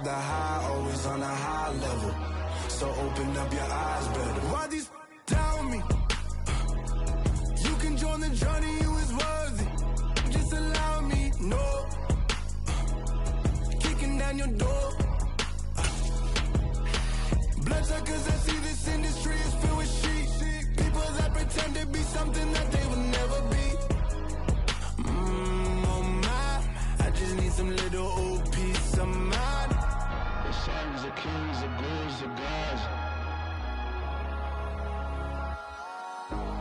ride the high, always on a high level. So open up your eyes better. Why these tell me? You can join the journey, you is worthy. Just allow me, no. Kicking down your door. Bloodsuckers, I see this industry is filled with sheep. People that pretend to be something that they will never be. Oh my, I just need some little old peace of mind. The sons of kings, the ghouls, the gods.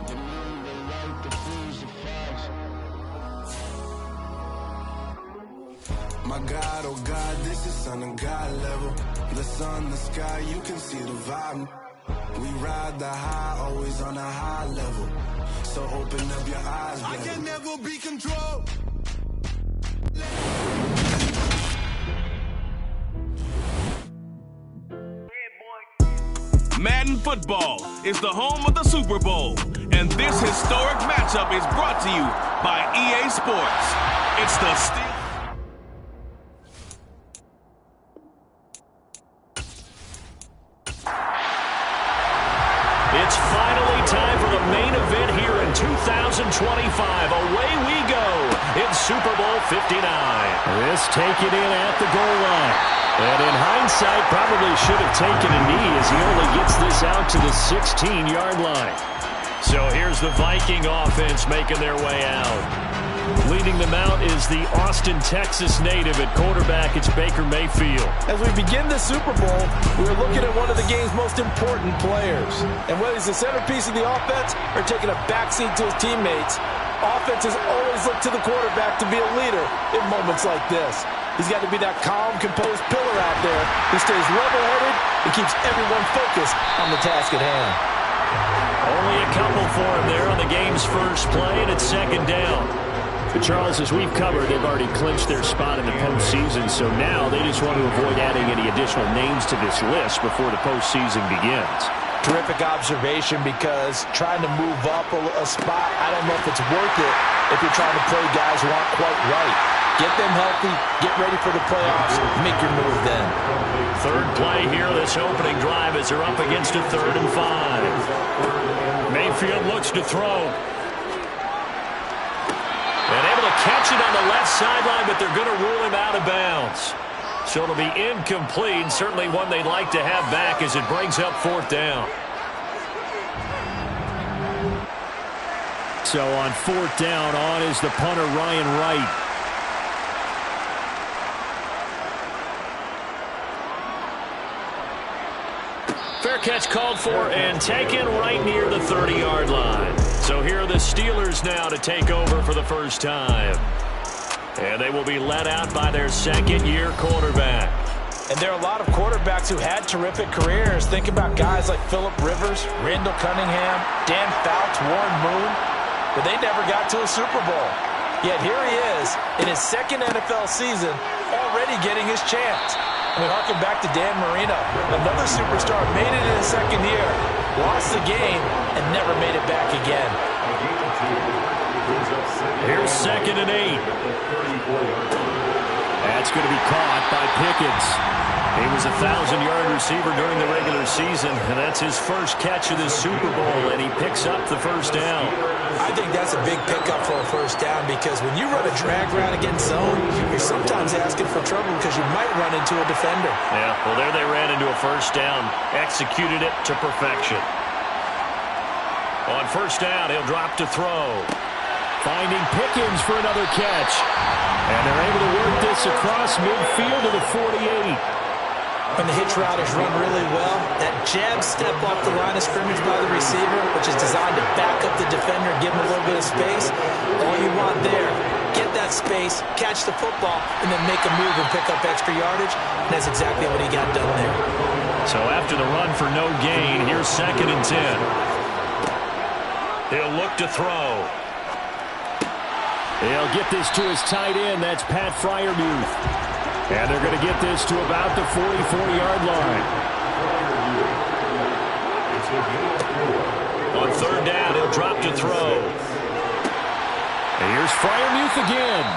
The moon, the light, the fools, the fogs. My God, oh God, this is son of God level. The sun, the sky, you can see the vibe. We ride the high, always on a high level. So open up your eyes, baby. I can never be controlled. Madden Football is the home of the Super Bowl, and this historic matchup is brought to you by EA Sports. It's the Steel. It's finally time for the main event here in 2025. Away we go in Super Bowl 59. This taken in at the goal line. And in hindsight, probably should have taken a knee as he only gets this out to the 16-yard line. So here's the Viking offense making their way out. Leading them out is the Austin, Texas native at quarterback. It's Baker Mayfield. As we begin the Super Bowl, we're looking at one of the game's most important players. And whether he's the centerpiece of the offense or taking a backseat to his teammates, offenses always look to the quarterback to be a leader in moments like this. He's got to be that calm, composed pillar out there who stays level-headed and keeps everyone focused on the task at hand. Only a couple for him there on the game's first play, and it's second down. But Charles, as we've covered, they've already clinched their spot in the postseason, so now they just want to avoid adding any additional names to this list before the postseason begins. Terrific observation, because trying to move up a spot, I don't know if it's worth it if you're trying to play guys who aren't quite right. Get them healthy, get ready for the playoffs, make your move then. Third play here, this opening drive as they're up against a 3rd and 5. Mayfield looks to throw. And able to catch it on the left sideline, but they're going to rule him out of bounds. So it'll be incomplete, certainly one they'd like to have back as it brings up 4th down. So on 4th down, on is the punter, Ryan Wright. Fair catch called for and taken right near the 30-yard line. So here are the Steelers now to take over for the first time. And they will be led out by their second-year quarterback. And there are a lot of quarterbacks who had terrific careers. Think about guys like Phillip Rivers, Randall Cunningham, Dan Fouts, Warren Moon. But they never got to a Super Bowl. Yet here he is in his second NFL season, already getting his chance. I mean, harken back to Dan Marino. Another superstar made it in his second year, lost the game, and never made it back again. Here's 2nd and 8. That's going to be caught by Pickens. He was a 1,000-yard receiver during the regular season, and that's his first catch of this Super Bowl, and he picks up the first down. I think that's a big pickup for a first down, because when you run a drag route against zone, you're sometimes asking for trouble because you might run into a defender. Yeah, well, there they ran into a first down, executed it to perfection. On first down, he'll drop to throw. Finding Pickens for another catch. And they're able to work this across midfield to the 48. When the hitch route is run really well, that jab step off the line of scrimmage by the receiver, which is designed to back up the defender, give him a little bit of space, all you want there, get that space, catch the football, and then make a move and pick up extra yardage. And that's exactly what he got done there. So after the run for no gain, here's 2nd and 10. He'll look to throw. He'll get this to his tight end. That's Pat Freiermuth. And they're going to get this to about the 44-yard line. On 3rd down, he'll drop to throw. And here's Freiermuth again.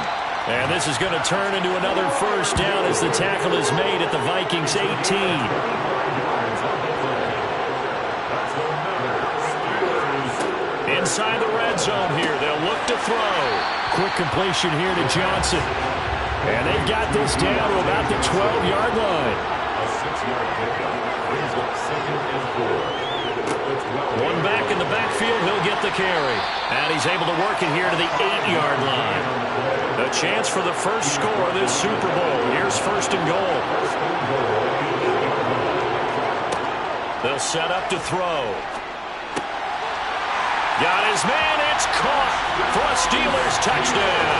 And this is going to turn into another first down as the tackle is made at the Vikings 18. Inside the red zone here, they'll look to throw. Quick completion here to Johnson. And they've got this down to about the 12-yard line. A 6-yard pickup brings up 2nd and 4. One back in the backfield, he'll get the carry. And he's able to work it here to the 8-yard line. A chance for the first score of this Super Bowl. Here's 1st and goal. They'll set up to throw. Got his man, it's caught for a Steelers touchdown.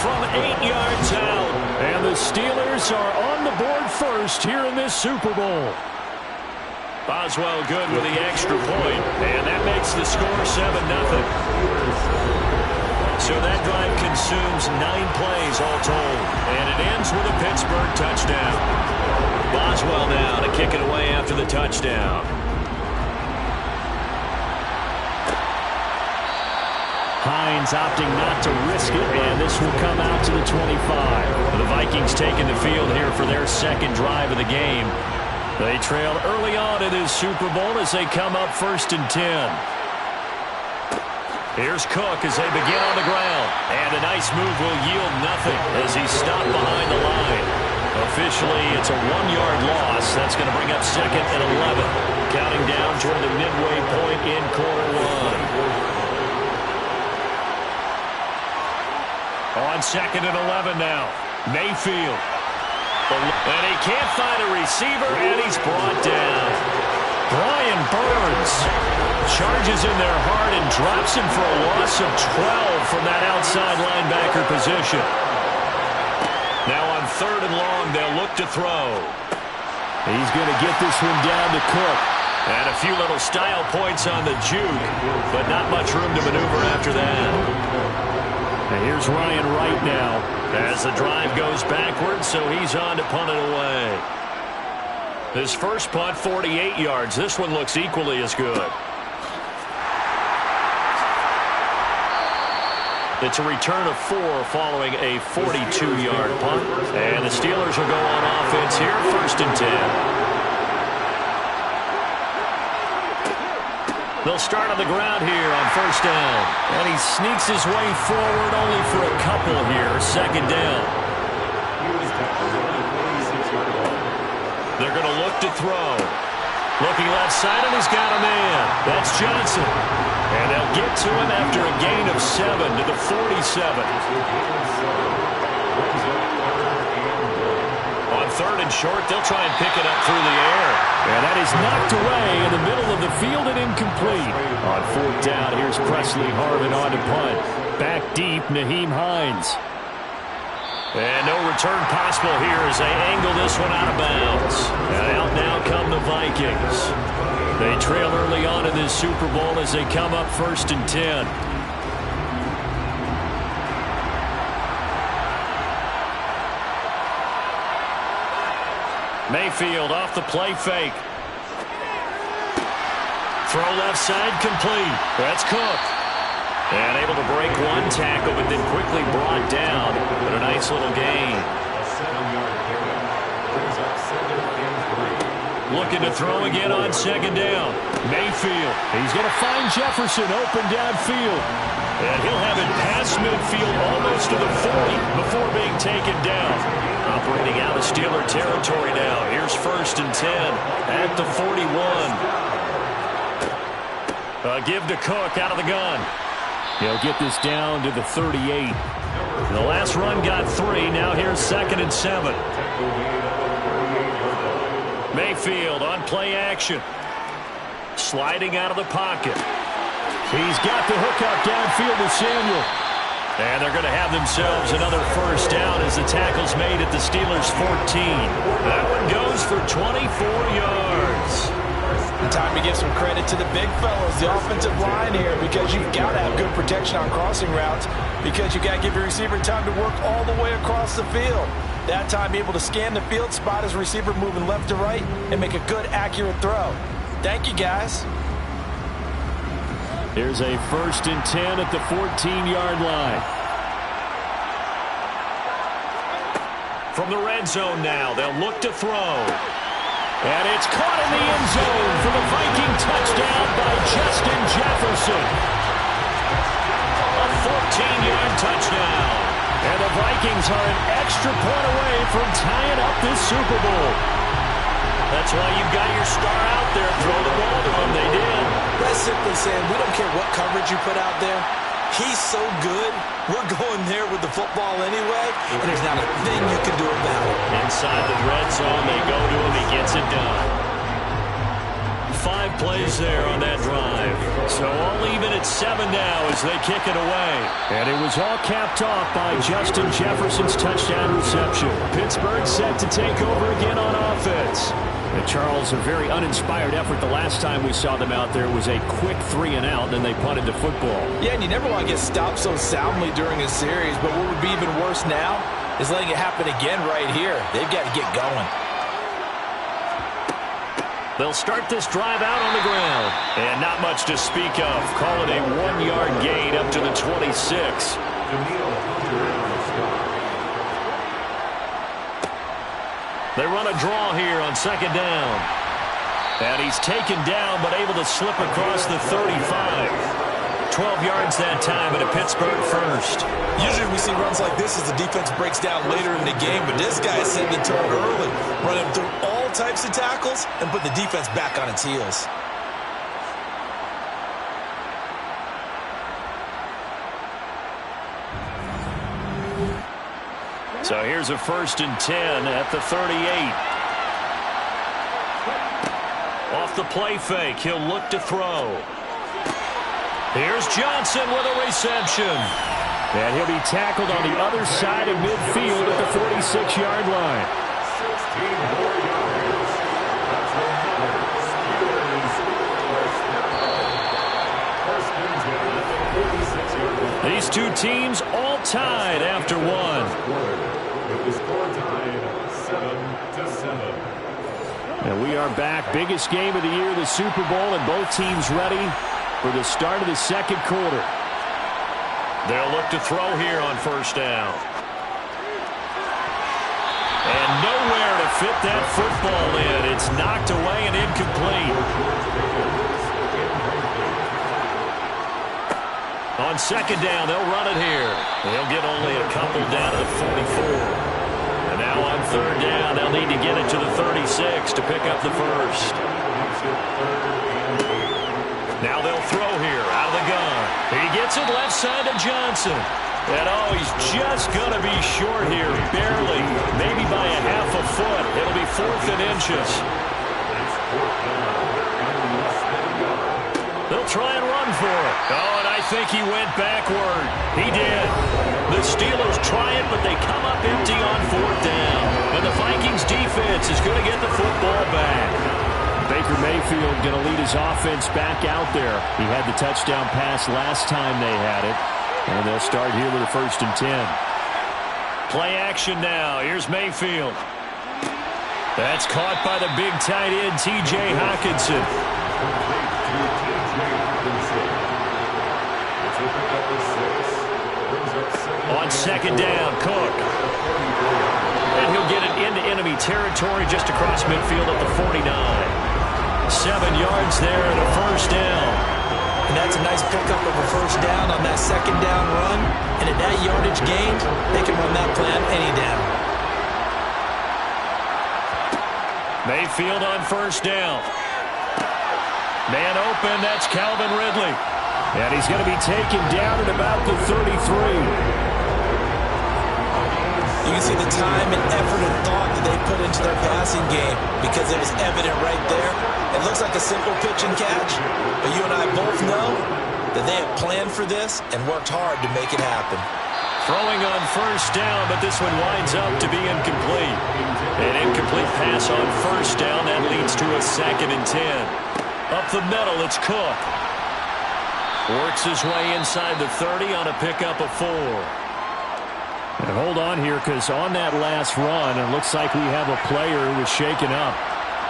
From 8 yards out. And the Steelers are on the board first here in this Super Bowl. Boswell good with the extra point, and that makes the score 7-0. So that drive consumes 9 plays all told, and it ends with a Pittsburgh touchdown. Boswell now to kick it away after the touchdown. Hines opting not to risk it, and this will come out to the 25. The Vikings taking the field here for their second drive of the game. They trail early on in this Super Bowl as they come up 1st and 10. Here's Cook as they begin on the ground. And a nice move will yield nothing as he's stopped behind the line. Officially, it's a 1-yard loss. That's going to bring up 2nd and 11. Counting down toward the midway point in quarter 1. On 2nd and 11 now. Mayfield. And he can't find a receiver, and he's brought down. Brian Burns charges in there hard and drops him for a loss of 12 from that outside linebacker position. Now on 3rd and long, they'll look to throw. He's going to get this one down to Cook. And a few little style points on the juke, but not much room to maneuver after that. And here's Ryan Wright now as the drive goes backwards, so he's on to punt it away. His first punt, 48 yards. This one looks equally as good. It's a return of 4 following a 42-yard punt. And the Steelers will go on offense here, 1st and 10. They'll start on the ground here on 1st down. And he sneaks his way forward only for a couple here. 2nd down. They're going to look to throw. Looking left side, and he's got a man. That's Johnson. And they'll get to him after a gain of 7 to the 47. On 3rd and short, they'll try and pick it up through the air. And that is knocked away in the middle of the field and incomplete. On 4th down, here's Presley Harvin on to punt. Back deep, Nyheim Hines. And no return possible here as they angle this one out of bounds. And out now come the Vikings. They trail early on in this Super Bowl as they come up 1st and 10. Mayfield off the play fake. Throw left side complete. That's Cook. And able to break one tackle, but then quickly brought down. But a nice little gain. A 7-yard pickup brings up 2nd and 3. Looking to throw again on 2nd down. Mayfield. He's going to find Jefferson open downfield. And he'll have it past midfield almost to the 40 before being taken down. Operating out of Steeler territory now. Here's 1st and 10 at the 41. Give to Cook out of the gun. He'll get this down to the 38. The last run got 3. Now here's 2nd and 7. Mayfield on play action. Sliding out of the pocket. He's got the hook up downfield to Samuel. And they're going to have themselves another 1st down as the tackle's made at the Steelers' 14. That one goes for 24 yards. Time to give some credit to the big fellas, the offensive line here, because you've got to have good protection on crossing routes, because you've got to give your receiver time to work all the way across the field. That time, be able to scan the field, spot his receiver moving left to right, and make a good, accurate throw. Thank you, guys. Here's a 1st and 10 at the 14-yard line. From the red zone now, they'll look to throw. And it's caught in the end zone for the Viking touchdown by Justin Jefferson. A 14-yard touchdown. And the Vikings are an extra point away from tying up this Super Bowl. That's why you've got your star out there. Throw the ball to him. They did. That's simply saying we don't care what coverage you put out there. He's so good, we're going there with the football anyway, and there's not a thing you can do about it. Inside the red zone, they go to him. He gets it done. 5 plays there on that drive. So all even at 7 now as they kick it away. And it was all capped off by Justin Jefferson's touchdown reception. Pittsburgh set to take over again on offense. And Charles, a very uninspired effort the last time we saw them out there was a quick 3-and-out, and then they punted the football. Yeah, and you never want to get stopped so soundly during a series, but what would be even worse now is letting it happen again right here. They've got to get going. They'll start this drive out on the ground. And not much to speak of. Call it a 1-yard gain up to the 26. They run a draw here on 2nd down. And he's taken down but able to slip across the 35. 12 yards that time and a Pittsburgh first. Usually we see runs like this as the defense breaks down later in the game, but this guy is setting the tone early, running through all types of tackles and put the defense back on its heels. So here's a 1st and 10 at the 38. Off the play fake, he'll look to throw. Here's Johnson with a reception. And he'll be tackled on the other side of midfield at the 46-yard line. 16 more yards. First and 10 at the 46-yard line. These two teams all tied after one. With the score tied 7-7. And we are back. Biggest game of the year, the Super Bowl, and both teams ready for the start of the second quarter. They'll look to throw here on 1st down. And nowhere to fit that football in. It's knocked away and incomplete. On 2nd down, they'll run it here. They'll get only a couple down to the 44. And now on 3rd down, they'll need to get it to the 36 to pick up the first. Now they'll throw here out of the gun. He gets it left side to Johnson. And oh, he's just going to be short here, barely, maybe by a half a foot. It'll be 4th and inches. They'll try and run for it. Oh, and I think he went backward. He did. The Steelers try it, but they come up empty on 4th down. And the Vikings defense is going to get the football back. Baker Mayfield going to lead his offense back out there. He had the touchdown pass last time they had it. And they'll start here with a 1st and 10. Play action now. Here's Mayfield. That's caught by the big tight end, T.J. Hockenson. On 2nd down, Cook. And he'll get it into enemy territory just across midfield at the 49. 7 yards there and a 1st down. And that's a nice pickup of a 1st down on that 2nd down run. And at that yardage gain, they can run that plan any down. Mayfield on 1st down. Man open, that's Calvin Ridley. And he's going to be taken down at about the 33. You can see the time and effort and thought that they put into their passing game because it was evident right there. It looks like a simple pitch and catch, but you and I both know that they have planned for this and worked hard to make it happen. Throwing on 1st down, but this one winds up to be incomplete. An incomplete pass on 1st down, that leads to a 2nd and 10. Up the middle, it's Cook. Works his way inside the 30 on a pickup of 4. And hold on here, because on that last run, it looks like we have a player who was shaken up.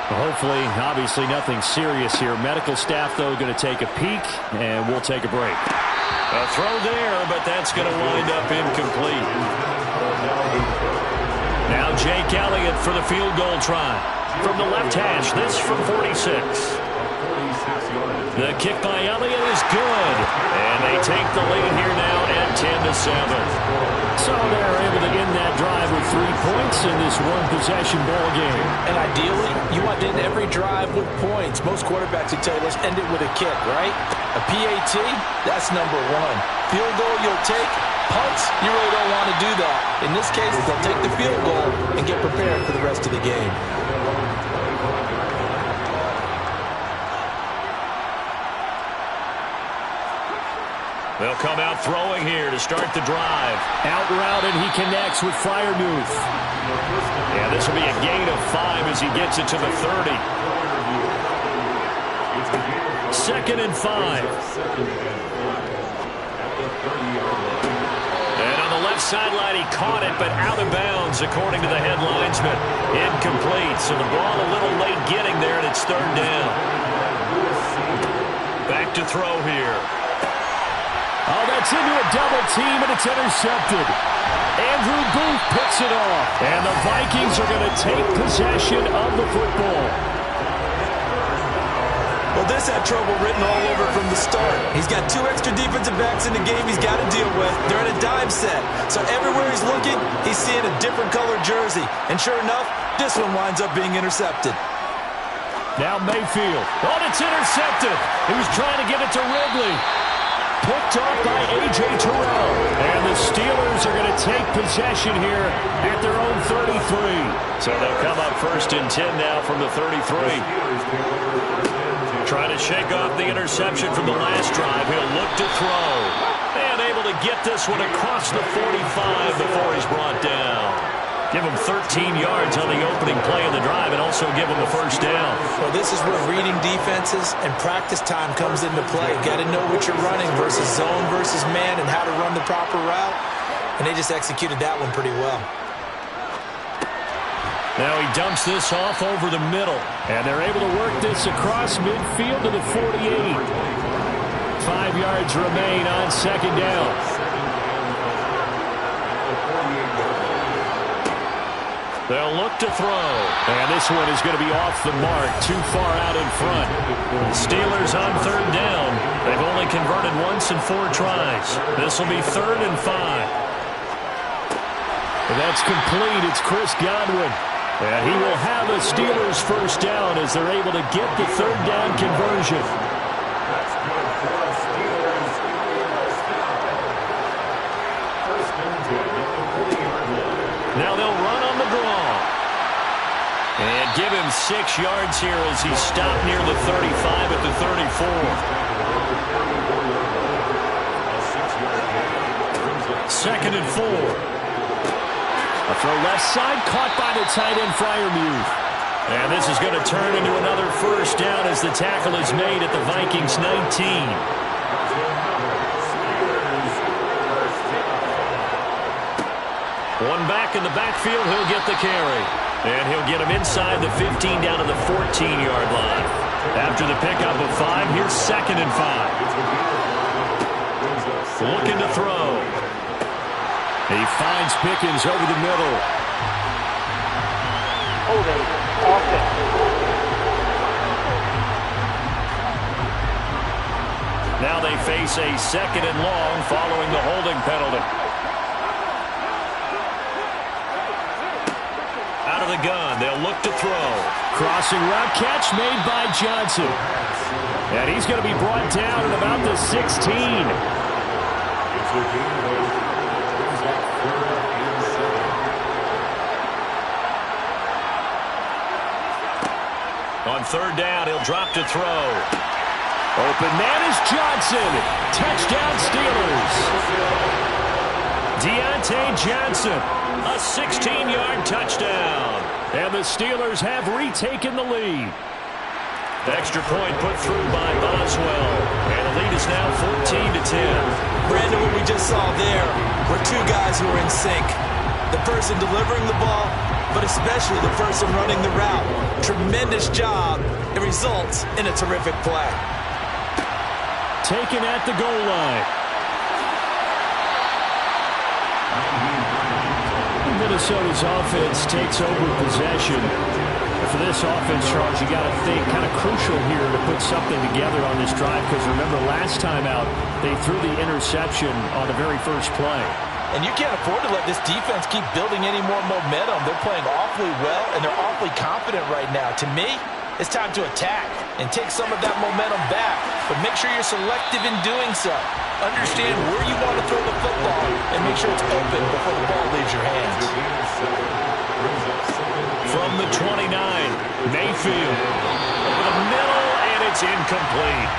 Hopefully, obviously, nothing serious here. Medical staff, though, going to take a peek, and we'll take a break. A throw there, but that's going to wind up incomplete. Now Jake Elliott for the field goal try. From the left hash, this from 46. The kick by Elliott is good. And they take the lead here now at 10-7. So they're able to end that drive with 3 points in this one-possession ball game. And ideally, you want to end every drive with points. Most quarterbacks would tell you, let's end it with a kick, right? A PAT, that's number one. Field goal you'll take. Punts, you really don't want to do that. In this case, they'll take the field goal and get prepared for the rest of the game. They'll come out throwing here to start the drive. Out route, and he connects with Freiermuth. Yeah, this will be a gain of 5 as he gets it to the 30. 2nd and 5. And on the left sideline, he caught it, but out of bounds, according to the head linesman. Incomplete, so the ball a little late getting there, and it's 3rd down. Back to throw here. Oh, that's into a double team, and it's intercepted. Andrew Booth picks it off. And the Vikings are going to take possession of the football. Well, this had trouble written all over from the start. He's got 2 extra defensive backs in the game he's got to deal with. They're in a dime set. So everywhere he's looking, he's seeing a different colored jersey. And sure enough, this one winds up being intercepted. Now Mayfield. Oh, it's intercepted. He was trying to get it to Ridley. Picked off by A.J. Terrell. And the Steelers are going to take possession here at their own 33. So they'll come up 1st and 10 now from the 33. Trying to shake off the interception from the last drive. He'll look to throw. And able to get this one across the 45 before he's brought down. Give him 13 yards on the opening play of the drive and also give him a 1st down. Well, this is where reading defenses and practice time comes into play. Got to know what you're running versus zone versus man and how to run the proper route. And they just executed that one pretty well. Now he dumps this off over the middle. And they're able to work this across midfield to the 48. 5 yards remain on 2nd down. They'll look to throw. And this one is going to be off the mark, too far out in front. The Steelers on 3rd down. They've only converted once in 4 tries. This will be 3rd and 5. And that's complete. It's Chris Godwin. And he will have a Steelers 1st down as they're able to get the 3rd down conversion. Now they'll run on the draw. And give him 6 yards here as he stopped near the 35 at the 34. 2nd and 4. A throw left side, caught by the tight end Freiermuth. And this is going to turn into another 1st down as the tackle is made at the Vikings 19. One back in the backfield, he'll get the carry. And he'll get him inside the 15 down to the 14-yard line. After the pickup of 5, here's 2nd and 5. Looking to throw. He finds Pickens over the middle. Holding offense. Now they face a 2nd and long following the holding penalty. Out of the gun, they'll look to throw. Crossing route catch made by Johnson. And he's going to be brought down at about the 16. On 3rd down, he'll drop to throw. Open man is Johnson. Touchdown Steelers. Deontay Johnson. A 16-yard touchdown. And the Steelers have retaken the lead. The extra point put through by Boswell. And the lead is now 14-10. Brandon, what we just saw there were 2 guys who are in sync. The person delivering the ball, but especially the person running the route. Tremendous job. It results in a terrific play. Taken at the goal line. Minnesota's offense takes over possession. For this offense, Charles, you got to think kind of crucial here to put something together on this drive, because remember last time out they threw the interception on the very first play. And you can't afford to let this defense keep building any more momentum. They're playing awfully well, and they're awfully confident right now. To me, it's time to attack and take some of that momentum back, but make sure you're selective in doing so. Understand where you want to throw the football and make sure it's open before the ball leaves your hands. From the 29, Mayfield over the middle, and it's incomplete.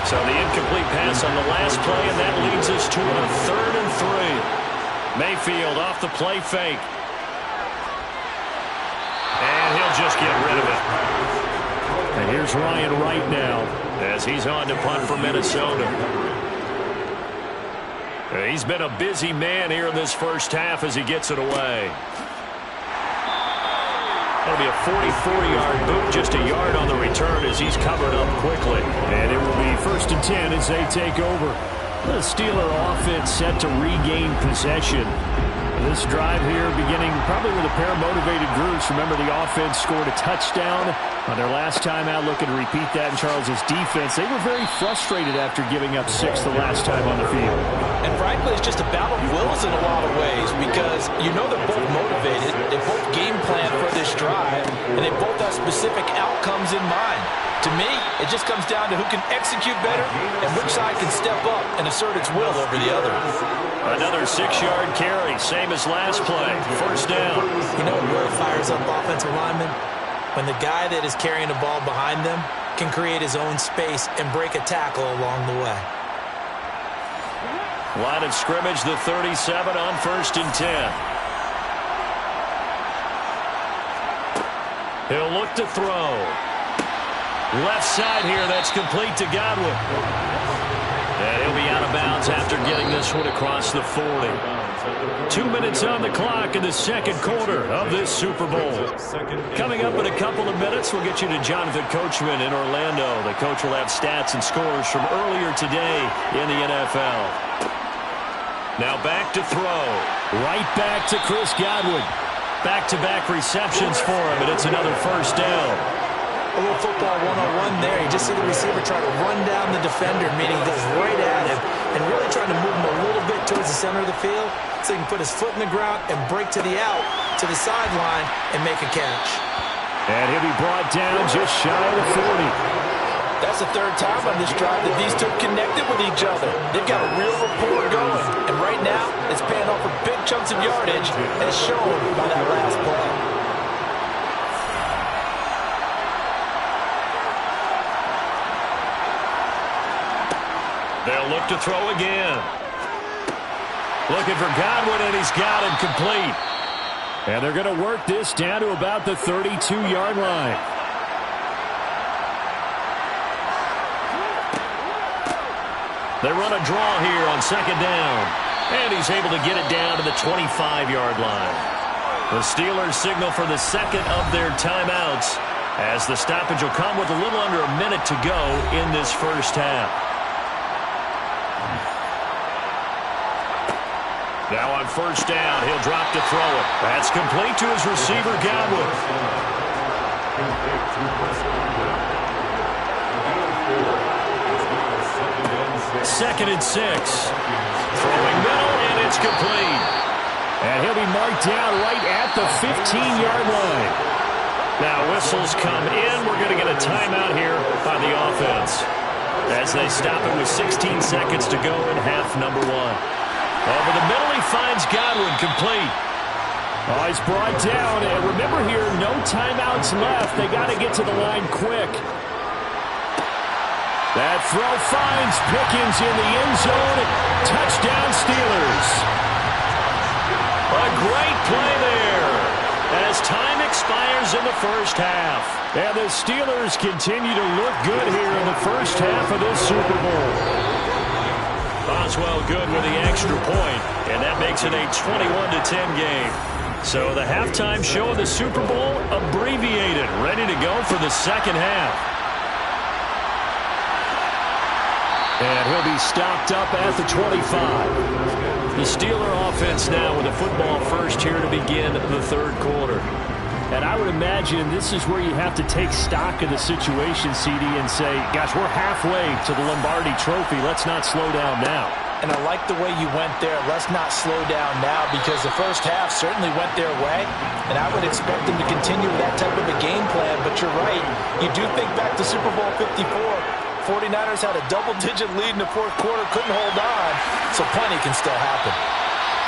So the incomplete pass on the last play, and that leads us to a 3rd and 3. Mayfield off the play fake. And he'll just get rid of it. And here's Ryan Wright now as he's on to punt for Minnesota. He's been a busy man here in this first half as he gets it away. That'll be a 44-yard boot, just a yard on the return as he's covered up quickly. And it will be 1st and 10 as they take over. The Steeler offense set to regain possession. This drive here beginning probably with a pair of motivated groups. Remember, the offense scored a touchdown on their last time out, looking to repeat that in Charles's defense. They were very frustrated after giving up 6 the last time on the field. And frankly, it's just a battle of wills in a lot of ways, because you know they're both motivated, they both game plan for this drive, and they both have specific outcomes in mind. To me, it just comes down to who can execute better and which side can step up and assert its will over the other. Another 6-yard carry, same as last play. 1st down. You know what really fires up offensive linemen? When the guy that is carrying the ball behind them can create his own space and break a tackle along the way. Line of scrimmage, the 37 on 1st and 10. He'll look to throw. Left side here, that's complete to Godwin. And he'll be out of bounds after getting this one across the 40. 2 minutes on the clock in the second quarter of this Super Bowl. Coming up in a couple of minutes, we'll get you to Jonathan Coachman in Orlando. The coach will have stats and scores from earlier today in the NFL. Now back to throw. Right back to Chris Godwin. Back-to-back receptions for him, and it's another 1st down. A little football 101 there. You just see the receiver try to run down the defender, meaning he goes right at him, and really trying to move him a little bit towards the center of the field so he can put his foot in the ground and break to the out, to the sideline, and make a catch. And he'll be brought down just shy of the 40. That's the 3rd time on this drive that these two connected with each other. They've got a real rapport going, and right now it's paying off for big chunks of yardage, as shown by that last play. They'll look to throw again. Looking for Godwin, and he's got him complete. And they're going to work this down to about the 32-yard line. They run a draw here on 2nd down. And he's able to get it down to the 25-yard line. The Steelers signal for the 2nd of their timeouts, as the stoppage will come with a little under a minute to go in this first half. Now on 1st down, he'll drop to throw it. That's complete to his receiver, Godwin. 2nd and 6. Throwing middle, and it's complete. And he'll be marked down right at the 15-yard line. Now whistles come in. We're going to get a timeout here by the offense, as they stop it with 16 seconds to go in half number 1. Over the middle, he finds Godwin complete. Oh, he's brought down. And remember here, no timeouts left. They got to get to the line quick. That throw finds Pickens in the end zone. Touchdown, Steelers. A great play there as time expires in the first half. And the Steelers continue to look good here in the first half of this Super Bowl. Boswell good with the extra point, and that makes it a 21-10 game. So the halftime show of the Super Bowl abbreviated, ready to go for the second half. And he'll be stopped up at the 25. The Steeler offense now with the football first here to begin the third quarter. And I would imagine this is where you have to take stock of the situation, CD, and say, gosh, we're halfway to the Lombardi Trophy. Let's not slow down now. And I like the way you went there. Let's not slow down now, because the first half certainly went their way. And I would expect them to continue with that type of a game plan. But you're right. You do think back to Super Bowl 54. 49ers had a double-digit lead in the fourth quarter, couldn't hold on, so plenty can still happen.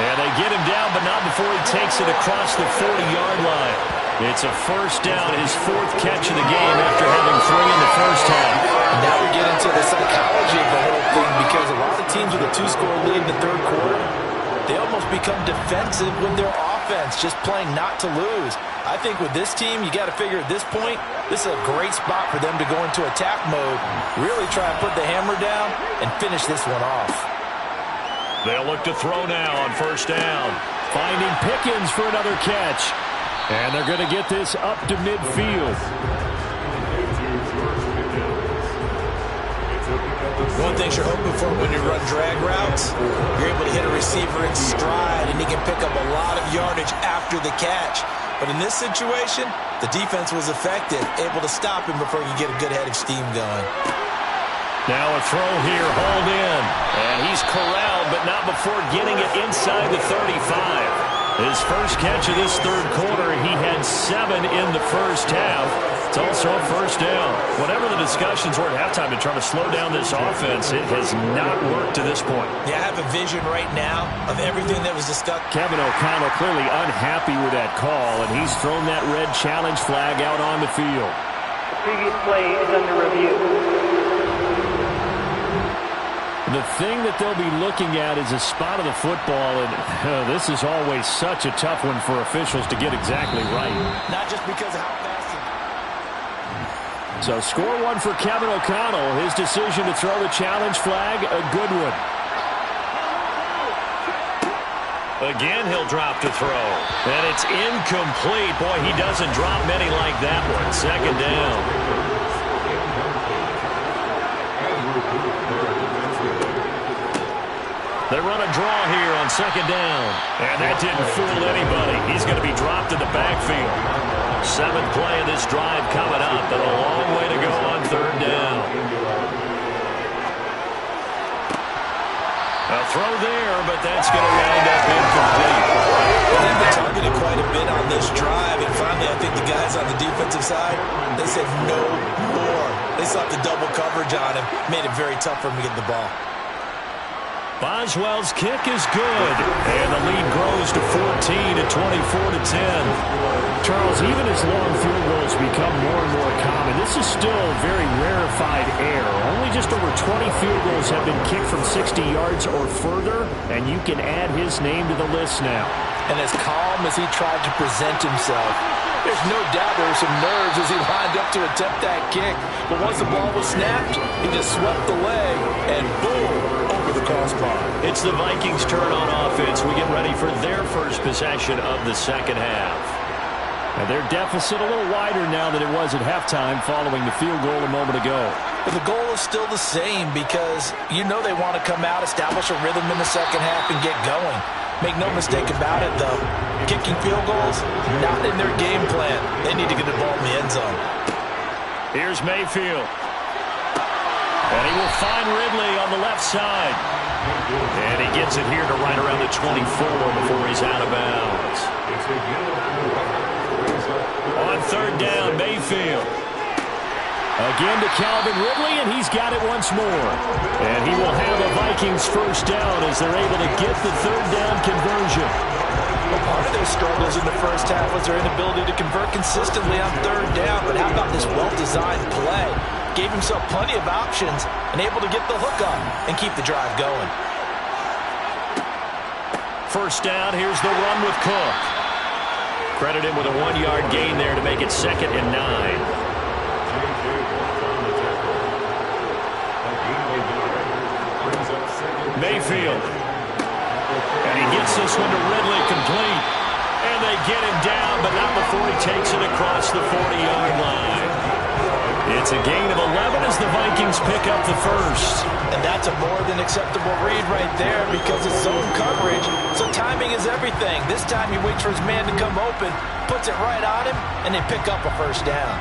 And they get him down, but not before he takes it across the 40-yard line. It's a first down, his fourth catch of the game after having 3 in the first half. And now we get into the psychology of the whole thing, because a lot of teams with a 2-score lead in the third quarter, they almost become defensive with their offense, just playing not to lose. I think with this team, you got to figure at this point, this is a great spot for them to go into attack mode, really try to put the hammer down and finish this one off. They'll look to throw now on first down. Finding Pickens for another catch. And they're going to get this up to midfield. One thing you're hoping for when you run drag routes, you're able to hit a receiver in stride, and he can pick up a lot of yardage after the catch. But in this situation, the defense was effective, able to stop him before he could get a good head of steam going. Now a throw here, hauled in. And he's corralled, but not before getting it inside the 35. His first catch of this third quarter, he had 7 in the first half. It's also a first down. Whatever the discussions were at halftime to try to slow down this offense, it has not worked to this point. Yeah, I have a vision right now of everything that was discussed. Kevin O'Connell clearly unhappy with that call, and he's thrown that red challenge flag out on the field. The previous play is under review. The thing that they'll be looking at is a spot of the football, and this is always such a tough one for officials to get exactly right. Not just because of how fast he... So score one for Kevin O'Connell. His decision to throw the challenge flag, a good one. Again, he'll drop to throw. And it's incomplete. Boy, he doesn't drop many like that one. Second down. They run a draw here on second down. And that didn't fool anybody. He's going to be dropped in the backfield. 7th play of this drive coming up, but a long way to go on third down. A throw there, but that's going to wind up incomplete. They've been targeted quite a bit on this drive, and finally I think the guys on the defensive side, they said no more. They sought the double coverage on him, made it very tough for him to get the ball. Boswell's kick is good, and the lead grows to 14 at 24-10. Charles, even as long field goals become more and more common, this is still very rarefied air. Only just over 20 field goals have been kicked from 60 yards or further, and you can add his name to the list now. And as calm as he tried to present himself, there's no doubt there were some nerves as he lined up to attempt that kick. But once the ball was snapped, he just swept the leg, and boom, over the crossbar. It's the Vikings' turn on offense. We get ready for their first possession of the second half. And their deficit a little wider now than it was at halftime following the field goal a moment ago. But the goal is still the same, because you know they want to come out, establish a rhythm in the second half, and get going. Make no mistake about it, though. Kicking field goals, not in their game plan. They need to get the ball in the end zone. Here's Mayfield. And he will find Ridley on the left side. And he gets it here to right around the 24 before he's out of bounds. On third down, Mayfield. Again to Calvin Ridley, and he's got it once more. And he will have a Vikings first down as they're able to get the third down conversion. Well, part of their struggles in the first half was their inability to convert consistently on third down. But how about this well-designed play? Gave himself plenty of options and able to get the hook up and keep the drive going. First down, here's the run with Cook. Credit him with a 1-yard gain there to make it 2nd and 9. Mayfield. And he gets this one to Ridley complete. And they get him down, but not before he takes it across the 40-yard line. It's a gain of 11 as the Vikings pick up the first. And that's a more than acceptable read right there because it's zone coverage, so timing is everything. This time he waits for his man to come open, puts it right on him, and they pick up a first down.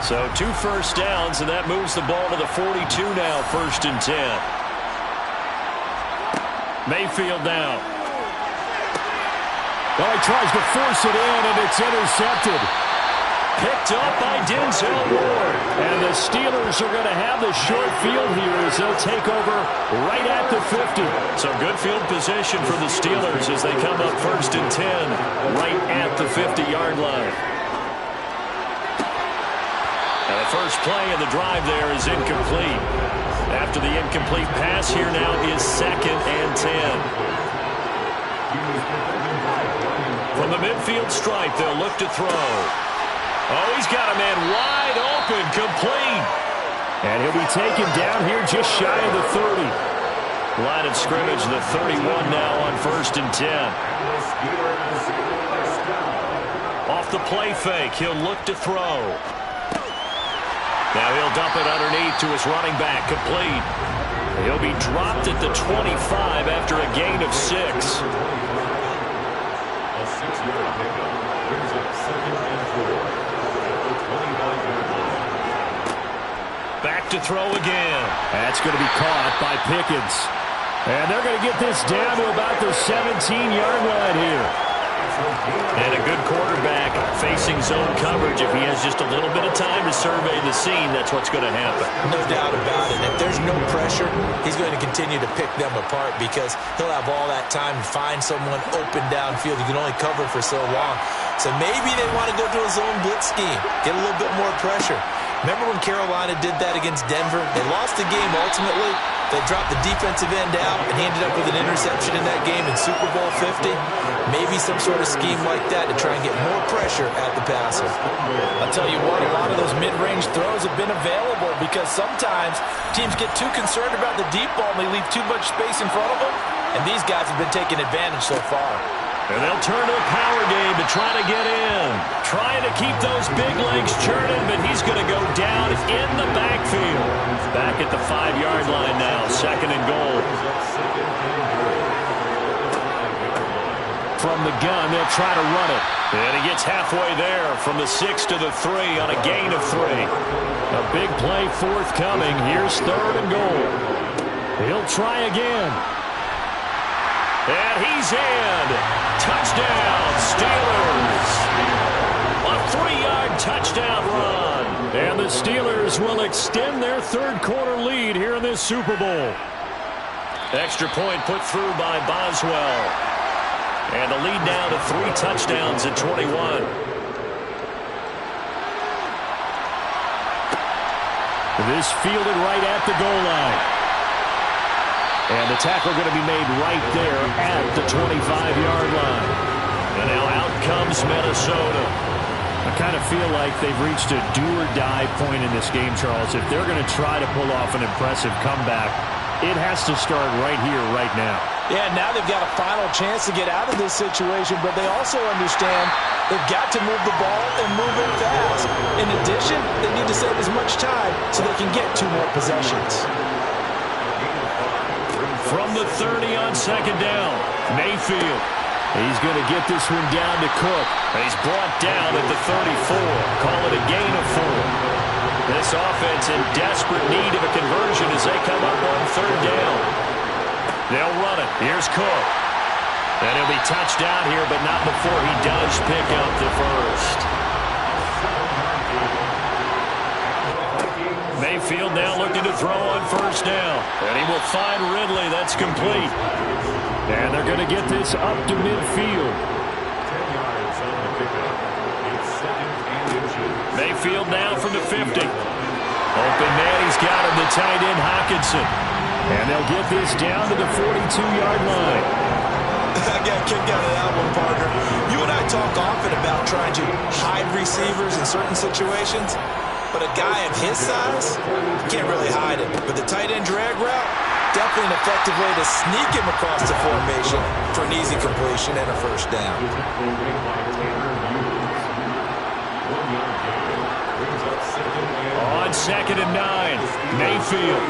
So 2 first downs, and that moves the ball to the 42 now, 1st and 10. Mayfield now. Well, he tries to force it in, and it's intercepted. Picked up by Denzel Ward. And the Steelers are going to have the short field here as they'll take over right at the 50. So good field position for the Steelers as they come up 1st and 10 right at the 50-yard line. Now the first play of the drive there is incomplete. After the incomplete pass, here now is 2nd and 10. From the midfield stripe, they'll look to throw. Oh, he's got a man wide open, complete. And he'll be taken down here just shy of the 30. Line of scrimmage, the 31 now on 1st and 10. Off the play fake, he'll look to throw. Now he'll dump it underneath to his running back, complete. He'll be dropped at the 25 after a gain of 6. A 6-yard pickup brings up 2nd and 4. Back to throw again. That's going to be caught by Pickens. And they're going to get this down to about the 17-yard line here. And a good quarterback facing zone coverage. If he has just a little bit of time to survey the scene, that's what's going to happen. No doubt about it. If there's no pressure, he's going to continue to pick them apart because he'll have all that time to find someone open downfield. You can only cover for so long. So maybe they want to go to a zone blitz scheme, get a little bit more pressure. Remember when Carolina did that against Denver? They lost the game ultimately. They dropped the defensive end out and ended up with an interception in that game in Super Bowl 50. Maybe some sort of scheme like that to try and get more pressure at the passer. I'll tell you what, a lot of those mid-range throws have been available because sometimes teams get too concerned about the deep ball and they leave too much space in front of them. And these guys have been taking advantage so far. And they'll turn to a power game to try to get in. Trying to keep those big legs churning, but he's going to go down in the backfield. Back at the 5-yard line now, 2nd and goal. From the gun, they'll try to run it. And he gets halfway there from the 6 to the 3 on a gain of 3. A big play forthcoming. Here's 3rd and goal. He'll try again. And he's in. Touchdown, Steelers. A 3-yard touchdown run. And the Steelers will extend their 3rd quarter lead here in this Super Bowl. Extra point put through by Boswell. And the lead now to 3 touchdowns at 21. This fielded right at the goal line. And the tackle going to be made right there at the 25-yard line. And now out comes Minnesota. I kind of feel like they've reached a do-or-die point in this game, Charles. If they're going to try to pull off an impressive comeback, it has to start right here, right now. Yeah, now they've got a final chance to get out of this situation, but they also understand they've got to move the ball and move it fast. In addition, they need to save as much time so they can get 2 more possessions. From the 30 on 2nd down, Mayfield. He's going to get this one down to Cook. He's brought down at the 34. Call it a gain of 4. This offense in desperate need of a conversion as they come up on 3rd down. They'll run it. Here's Cook. And he'll be touched down here, but not before he does pick up the first. Mayfield now looking to throw on 1st down. And he will find Ridley. That's complete. And they're going to get this up to midfield. 10 yards on the pickup. It's 2nd and 2. Mayfield now from the 50. Open man, he's got him, the tight end Hockenson. And they'll get this down to the 42-yard line. I got a kick out of that one, partner. You and I talk often about trying to hide receivers in certain situations. But a guy of his size, you can't really hide him. But the tight end drag route, definitely an effective way to sneak him across the formation for an easy completion and a first down. 2nd and 9. Mayfield.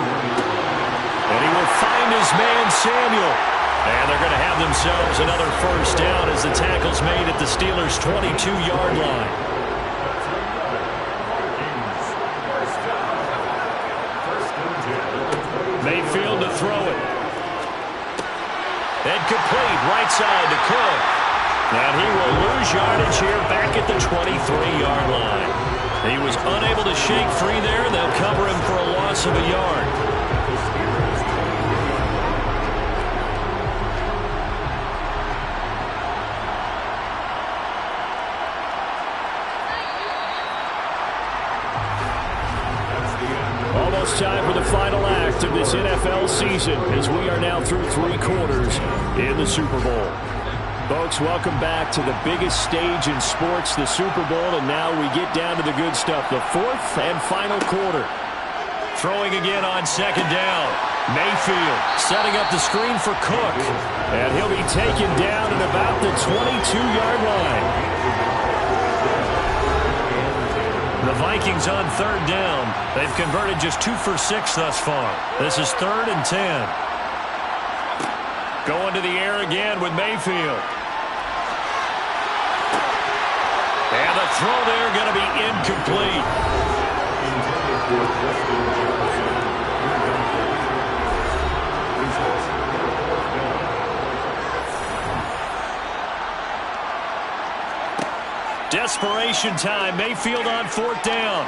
And he will find his man, Samuel. And they're going to have themselves another first down as the tackle's made at the Steelers' 22-yard line. Mayfield to throw it. And complete, right side to Cook. And he will lose yardage here back at the 23-yard line. He was unable to shake free there, and they'll cover him for a loss of a yard. Almost time for the final act of this NFL season as we are now through 3 quarters in the Super Bowl. Folks, welcome back to the biggest stage in sports, the Super Bowl, and now we get down to the good stuff, the 4th and final quarter. Throwing again on 2nd down. Mayfield setting up the screen for Cook, and he'll be taken down at about the 22-yard line. The Vikings on 3rd down. They've converted just 2 for 6 thus far. This is 3rd and 10. Going to the air again with Mayfield. And the throw there going to be incomplete. Desperation time. Mayfield on 4th down.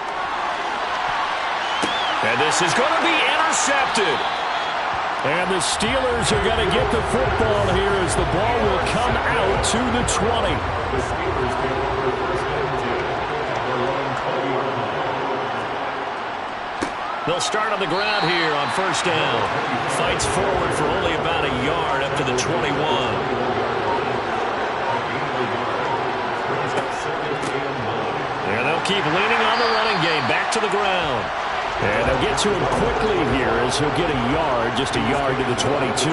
And this is going to be intercepted. And the Steelers are going to get the football here as the ball will come out to the 20. The Steelers get over first and 10. They're running 20 yards. They'll start on the ground here on 1st down. Fights forward for only about a yard up to the 21. And they'll keep leaning on the running game. Back to the ground. And they'll get to him quickly here as he'll get a yard, just a yard to the 22.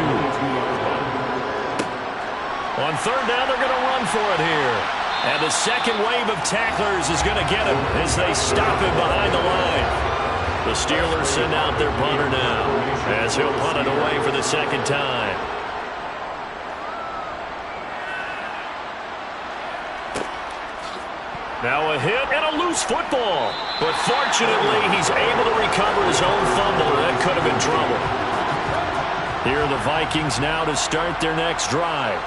On 3rd down, they're going to run for it here. And the second wave of tacklers is going to get him as they stop him behind the line. The Steelers send out their punter now as he'll punt it away for the 2nd time. Now a hit and a loose football. But fortunately, he's able to recover his own fumble. That could have been trouble. Here are the Vikings now to start their next drive.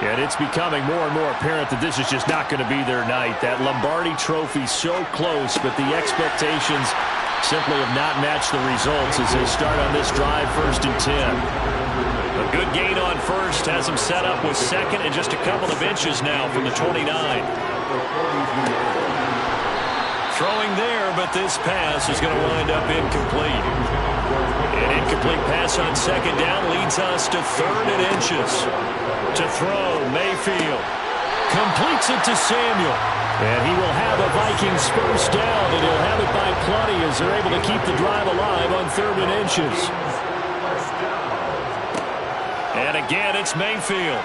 And it's becoming more and more apparent that this is just not going to be their night. That Lombardi trophy so close, but the expectations simply have not matched the results as they start on this drive 1st and 10. A good gain on 1st has them set up with 2nd and just a couple of inches now from the 29. Throwing there, but this pass is going to wind up incomplete. An incomplete pass on 2nd down leads us to 3rd and inches. To throw, Mayfield completes it to Samuel. And he will have a Vikings first down, and he'll have it by plenty as they're able to keep the drive alive on 3rd and inches. And again, it's Mayfield.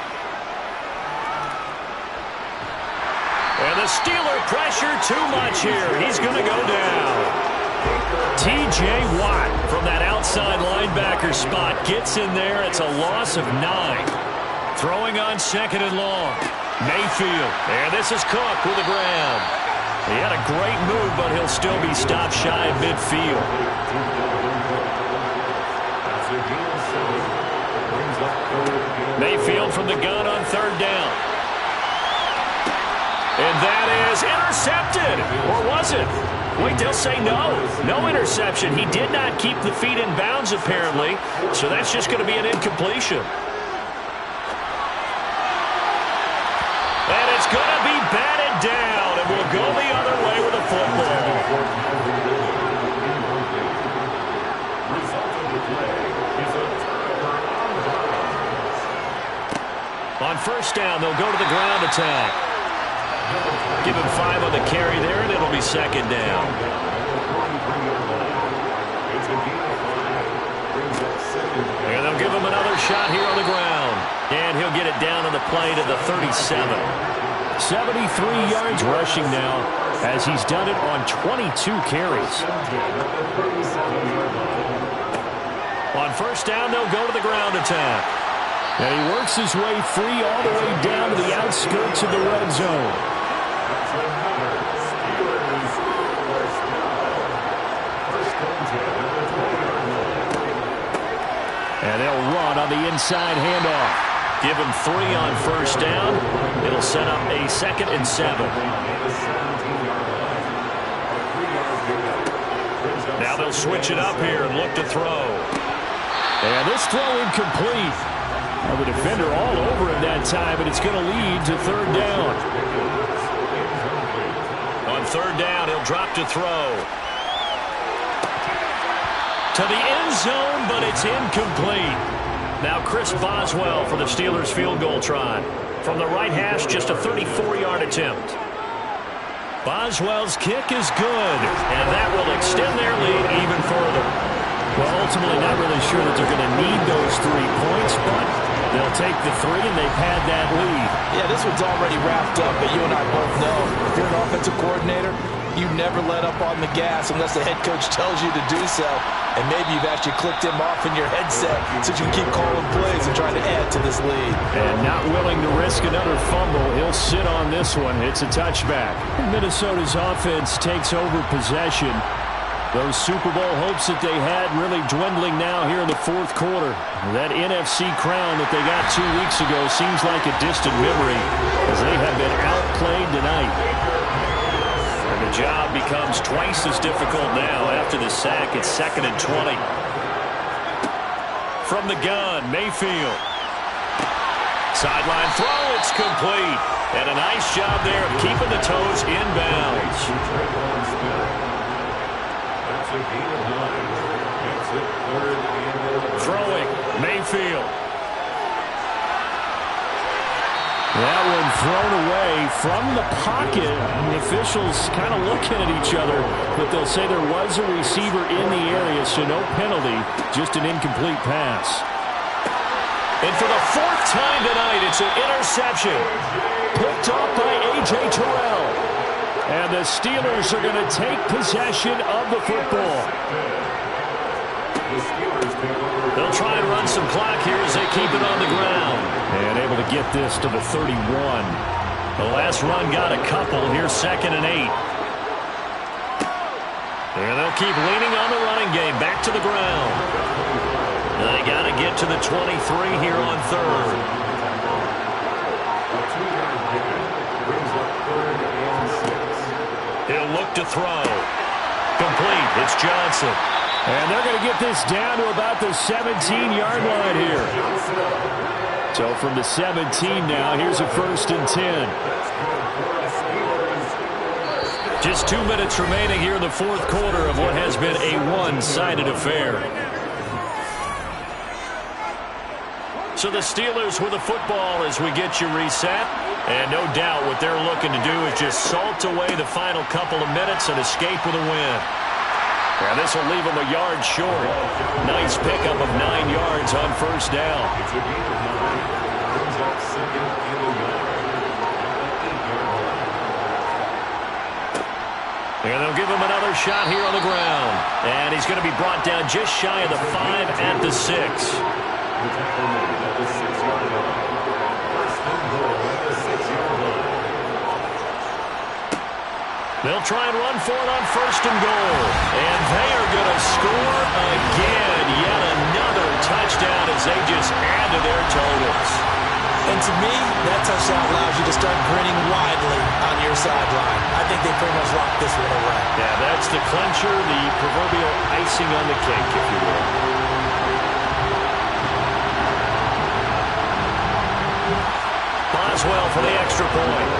And the Steeler pressure too much here. He's going to go down. T.J. Watt from that outside linebacker spot gets in there. It's a loss of 9. Throwing on 2nd and long. Mayfield. And this is Cook with the grab. He had a great move, but he'll still be stopped shy of midfield. Mayfield from the gun on 3rd down. And that is intercepted. Or was it? Wait, they'll say no. No interception. He did not keep the feet in bounds, apparently. So that's just going to be an incompletion. And it's going to be batted down. And we'll go the other way with the football. On 1st down, they'll go to the ground attack. Give him 5 on the carry there, and it'll be 2nd down. And they'll give him another shot here on the ground. And he'll get it down on the play to the 37. 73 yards rushing now. as he's done it on 22 carries. On first down, they'll go to the ground attack. And he works his way free all the way down to the outskirts of the red zone. And they'll run on the inside handoff. Give him 3 on first down. It'll set up a 2nd and 7. Now they'll switch it up here and look to throw. And this throw incomplete. Well, the defender all over him that time, and it's going to lead to 3rd down. On 3rd down, he'll drop to throw. To the end zone, but it's incomplete. Now Chris Boswell for the Steelers field goal try. From the right hash, just a 34-yard attempt. Boswell's kick is good, and that will extend their lead even further. Well, ultimately, not really sure that they're going to need those 3 points, but they'll take the 3, and they've had that lead. Yeah, this one's already wrapped up, but you and I both know if you're an offensive coordinator, you never let up on the gas unless the head coach tells you to do so. And maybe you've actually clicked him off in your headset so you can keep calling plays and trying to add to this lead. And not willing to risk another fumble, he'll sit on this one. It's a touchback. Minnesota's offense takes over possession. Those Super Bowl hopes that they had really dwindling now here in the 4th quarter. That NFC crown that they got 2 weeks ago seems like a distant memory as they have been outplayed tonight. And the job becomes twice as difficult now after the sack. It's 2nd and 20. From the gun, Mayfield. Sideline throw, it's complete. And a nice job there of keeping the toes inbounds. Throwing, Mayfield. That one thrown away from the pocket. The officials kind of looking at each other, but they'll say there was a receiver in the area, so no penalty, just an incomplete pass. And for the 4th time tonight, it's an interception. Picked off by A.J. Terrell. And the Steelers are going to take possession of the football. They'll try and run some clock here as they keep it on the ground. And able to get this to the 31. The last run got a couple. Here's 2nd and 8. And they'll keep leaning on the running game. Back to the ground. They got to get to the 23 here on 3rd. He'll look to throw. Complete. It's Johnson. And they're going to get this down to about the 17-yard line here. So from the 17 now, here's a 1st and 10. Just 2 minutes remaining here in the 4th quarter of what has been a one-sided affair. So the Steelers with the football as we get you reset. And no doubt what they're looking to do is just salt away the final couple of minutes and escape with a win. And this will leave them a yard short. Nice pickup of 9 yards on first down. And they'll give him another shot here on the ground. And he's going to be brought down just shy of the 5 at the 6. They'll try and run for it on 1st and goal. And they are going to score again. Yet another touchdown as they just add to their totals. And to me, that touchdown allows you to start grinning widely on your sideline. I think they pretty much locked this one away. Yeah, that's the clincher, the proverbial icing on the cake, if you will. Boswell for the extra point.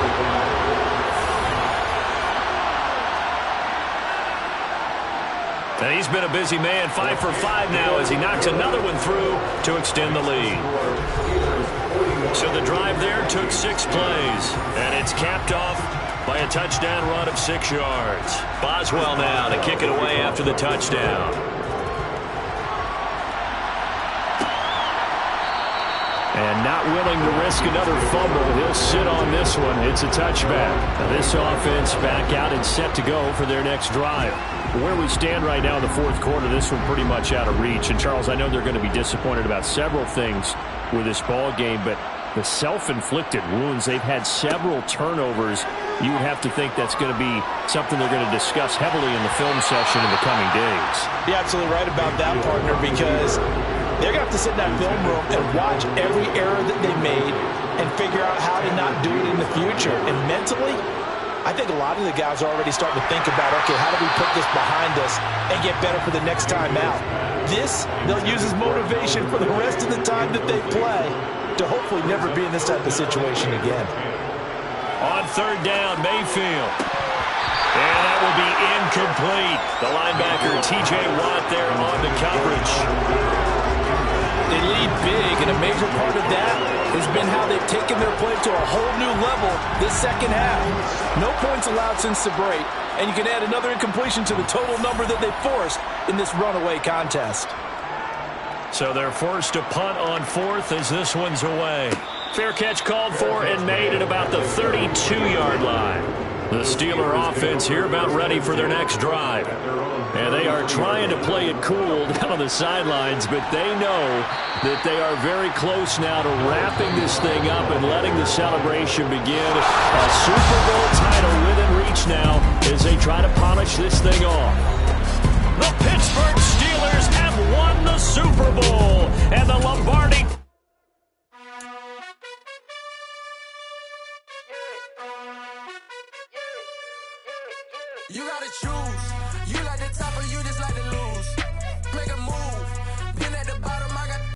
And he's been a busy man, 5 for 5 now as he knocks another one through to extend the lead. So the drive there took 6 plays, and it's capped off by a touchdown run of 6 yards. Boswell now to kick it away after the touchdown. And not willing to risk another fumble. He'll sit on this one. It's a touchback. Now this offense back out and set to go for their next drive. Where we stand right now in the fourth quarter, this one pretty much out of reach. And, Charles, I know they're going to be disappointed about several things with this ball game, but the self-inflicted wounds, they've had several turnovers. You would have to think that's going to be something they're going to discuss heavily in the film session in the coming days. You're absolutely right about that, partner, because they're going to have to sit in that film room and watch every error that they made and figure out how to not do it in the future. And mentally, I think a lot of the guys are already starting to think about, okay, how do we put this behind us and get better for the next time out? This, they'll use as motivation for the rest of the time that they play to hopefully never be in this type of situation again. On third down, Mayfield. And that will be incomplete. The linebacker, T.J. Watt, there on the coverage. They lead big, and a major part of that has been how they've taken their play to a whole new level this second half. No points allowed since the break, and you can add another incompletion to the total number that they forced in this runaway contest. So they're forced to punt on fourth as this one's away. Fair catch called for and made at about the 32-yard line. The Steeler offense here about ready for their next drive. And they are trying to play it cool down on the sidelines, but they know that they are very close now to wrapping this thing up and letting the celebration begin. A Super Bowl title within reach now as they try to polish this thing off. The Pittsburgh Steelers have won the Super Bowl, and the Lombardi... You gotta choose. You like the top or you just like the